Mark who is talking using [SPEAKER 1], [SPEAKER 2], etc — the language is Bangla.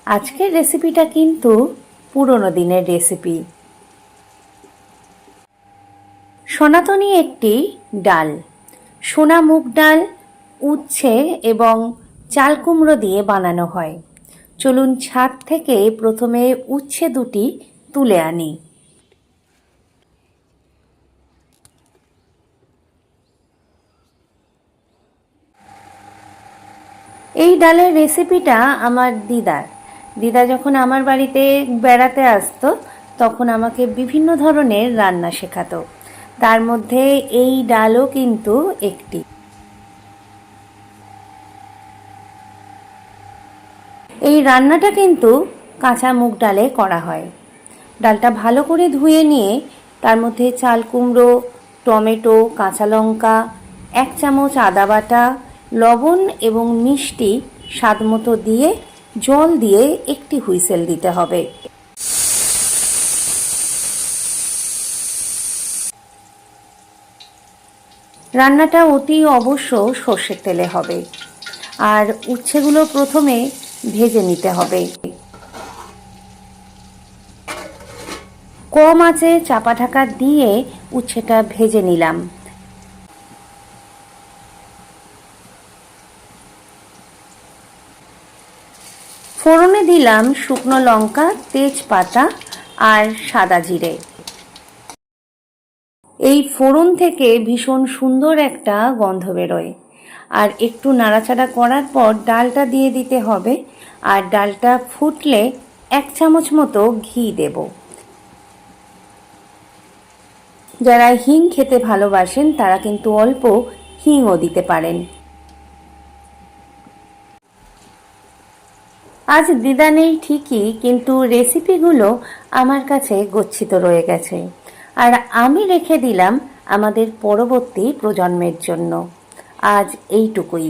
[SPEAKER 1] আজকের রেসিপিটা কিন্তু পুরনো দিনের রেসিপি। সনাতনী একটি ডাল, সোনা মুগ ডাল, উচ্ছে এবং চাল কুমড়ো দিয়ে বানানো হয়। চলুন ছাদ থেকে প্রথমে উচ্ছে দুটি তুলে আনি। এই ডালের রেসিপিটা আমার দিদা যখন আমার বাড়িতে বেড়াতে আসতো তখন আমাকে বিভিন্ন ধরনের রান্না শেখাতো। তার মধ্যে এই ডালও কিন্তু একটি। এই রান্নাটা কিন্তু কাঁচা মুগ ডালে করা হয়। ডালটা ভালো করে ধুয়ে নিয়ে তার মধ্যে চাল কুমড়ো, টমেটো, কাঁচা লঙ্কা, 1 চামচ আদা বাটা, লবণ এবং মিষ্টি স্বাদমতো দিয়ে জল দিয়ে একটি হুইসেল দিতে হবে। রান্নাটা অতি অবশ্য সর্ষের তেলে হবে। আর উচ্ছেগুলো প্রথমে ভেজে নিতে হবে। কম আঁচে চাপা ঢাকা দিয়ে উচ্ছেটা ভেজে নিলাম। ফোড়নে দিলাম শুকনো লঙ্কা, তেজপাতা আর সাদা জিরে। এই ফোড়ন থেকে ভীষণ সুন্দর একটা গন্ধ বেরোয়। আর একটু নাড়াচাড়া করার পর ডালটা দিয়ে দিতে হবে। আর ডালটা ফুটলে 1 চামচ মতো ঘি দেব। যারা হিং খেতে ভালোবাসেন তারা কিন্তু অল্প হিংও দিতে পারেন। আজ দিদা নেই ঠিকই, কিন্তু রেসিপিগুলো আমার কাছে গচ্ছিত রয়ে গেছে। আর আমি রেখে দিলাম আমাদের পরবর্তী প্রজন্মের জন্য। আজ এইটুকুই।